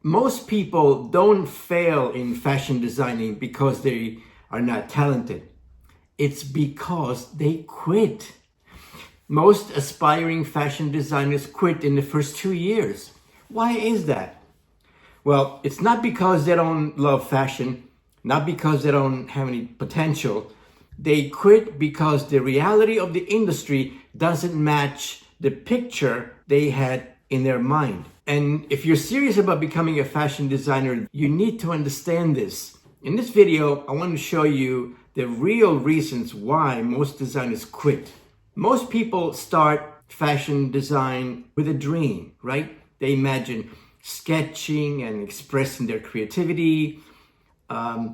Most people don't fail in fashion designing because they are not talented. It's because they quit. Most aspiring fashion designers quit in the first 2 years. Why is that? Well, it's not because they don't love fashion, not because they don't have any potential. They quit because the reality of the industry doesn't match the picture they had in their mind. And if you're serious about becoming a fashion designer, you need to understand this. In this video, I want to show you the real reasons why most designers quit. Most people start fashion design with a dream, right? They imagine sketching and expressing their creativity,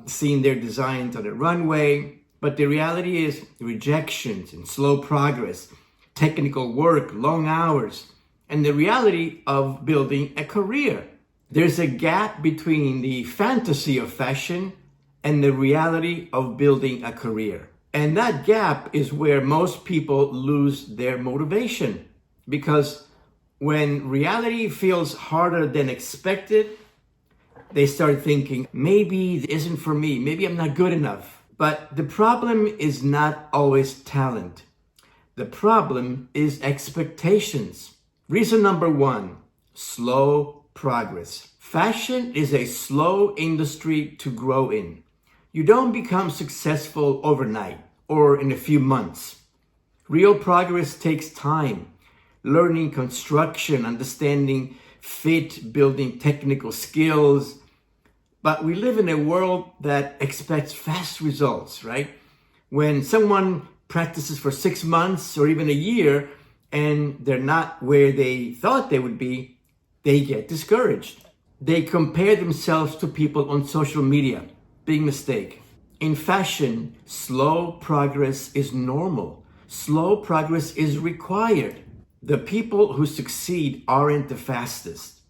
seeing their designs on the runway. But the reality is rejections and slow progress, technical work, long hours, and the reality of building a career. There's a gap between the fantasy of fashion and the reality of building a career. And that gap is where most people lose their motivation. Because when reality feels harder than expected, they start thinking, maybe it isn't for me, maybe I'm not good enough. But the problem is not always talent. The problem is expectations. Reason number one, slow progress. Fashion is a slow industry to grow in. You don't become successful overnight or in a few months. Real progress takes time. Learning construction, understanding fit, building technical skills. But we live in a world that expects fast results, right? When someone practices for 6 months or even a year and they're not where they thought they would be, they get discouraged. They compare themselves to people on social media. Big mistake. In fashion, slow progress is normal. Slow progress is required. The people who succeed aren't the fastest.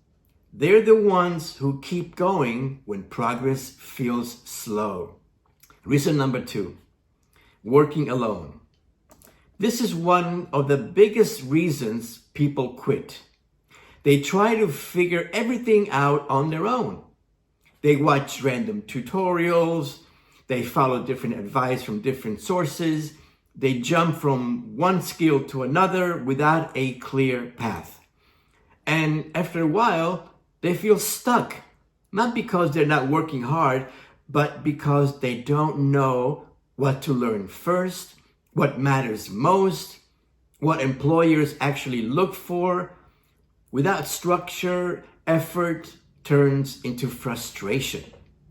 They're the ones who keep going when progress feels slow. Reason number two, working alone. This is one of the biggest reasons people quit. They try to figure everything out on their own. They watch random tutorials. They follow different advice from different sources. They jump from one skill to another without a clear path. And after a while, they feel stuck. Not because they're not working hard, but because they don't know what to learn first, what matters most, what employers actually look for. Without structure, effort turns into frustration.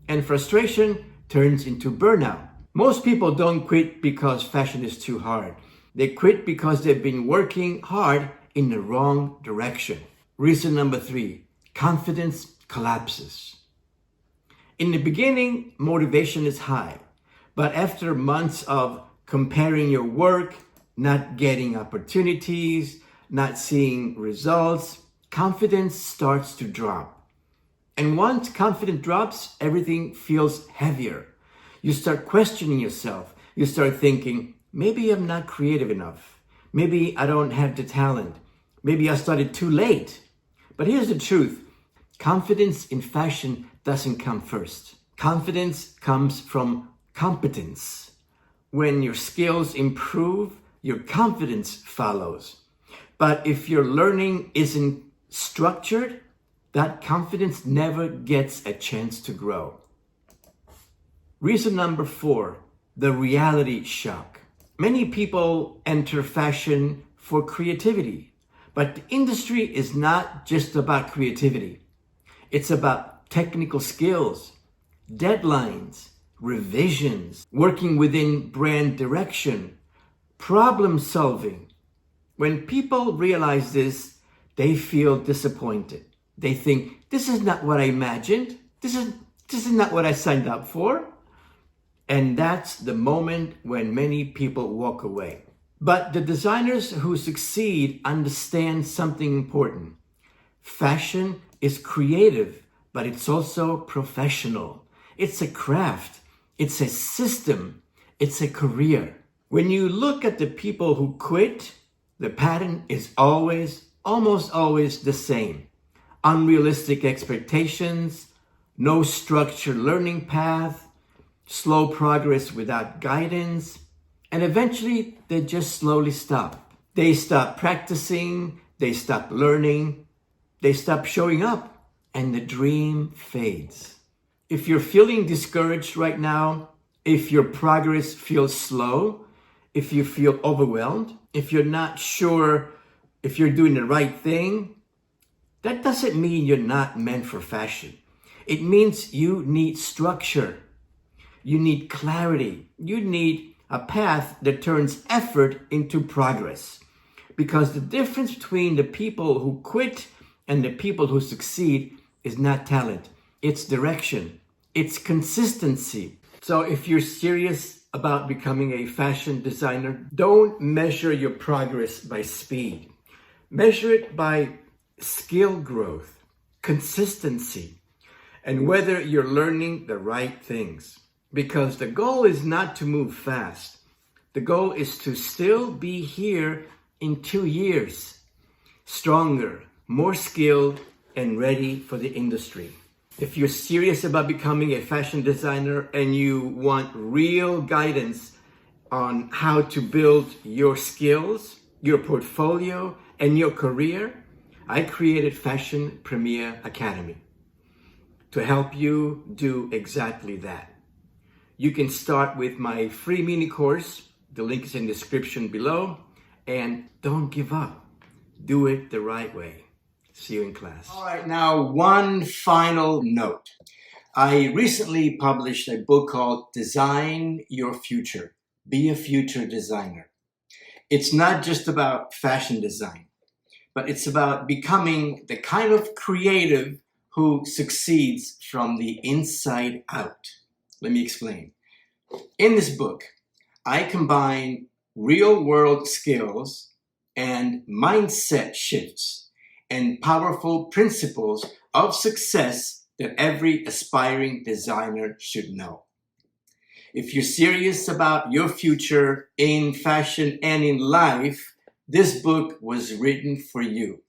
And frustration turns into burnout. Most people don't quit because fashion is too hard. They quit because they've been working hard in the wrong direction. Reason number three, confidence collapses. In the beginning, motivation is high. But after months of comparing your work, not getting opportunities, not seeing results, confidence starts to drop. And once confidence drops, everything feels heavier. You start questioning yourself. You start thinking, maybe I'm not creative enough. Maybe I don't have the talent. Maybe I started too late. But here's the truth. Confidence in fashion doesn't come first. Confidence comes from competence. When your skills improve, your confidence follows. But if your learning isn't structured, that confidence never gets a chance to grow. Reason number four, the reality shock. Many people enter fashion for creativity, but the industry is not just about creativity. It's about technical skills, deadlines, revisions, working within brand direction, problem solving. When people realize this, they feel disappointed. They think, this is not what I imagined. This is not what I signed up for. And that's the moment when many people walk away. But the designers who succeed understand something important. Fashion is creative, but it's also professional. It's a craft. It's a system. It's a career. When you look at the people who quit, the pattern is almost always the same. unrealistic expectations, no structured learning path, slow progress without guidance, and eventually they just slowly stop. They stop practicing, they stop learning, they stop showing up, and the dream fades. If you're feeling discouraged right now, if your progress feels slow, if you feel overwhelmed, if you're not sure if you're doing the right thing, that doesn't mean you're not meant for fashion. It means you need structure. You need clarity. You need a path that turns effort into progress. Because the difference between the people who quit and the people who succeed is not talent. It's direction. It's consistency. So if you're serious about becoming a fashion designer, don't measure your progress by speed. Measure it by skill growth, consistency, and whether you're learning the right things. Because the goal is not to move fast. The goal is to still be here in 2 years, stronger, more skilled, and ready for the industry. If you're serious about becoming a fashion designer and you want real guidance on how to build your skills, your portfolio, and your career, I created Fashion Premier Academy to help you do exactly that. You can start with my free mini course. The link is in the description below. And don't give up. Do it the right way. See you in class. All right, now one final note. I recently published a book called Design Your Future. Be a future designer. It's not just about fashion design, but it's about becoming the kind of creative who succeeds from the inside out. Let me explain. In this book, I combine real-world skills and mindset shifts and powerful principles of success that every aspiring designer should know. If you're serious about your future in fashion and in life, this book was written for you.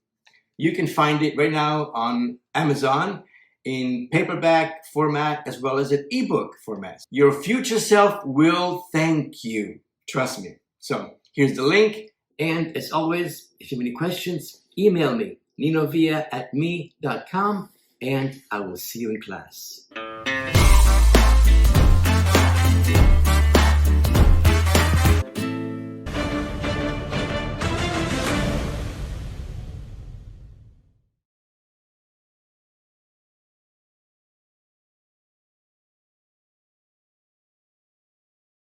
You can find it right now on Amazon in paperback format as well as an ebook format. Your future self will thank you. Trust me. So here's the link. And as always, if you have any questions, email me, ninovia@me.com, and I will see you in class.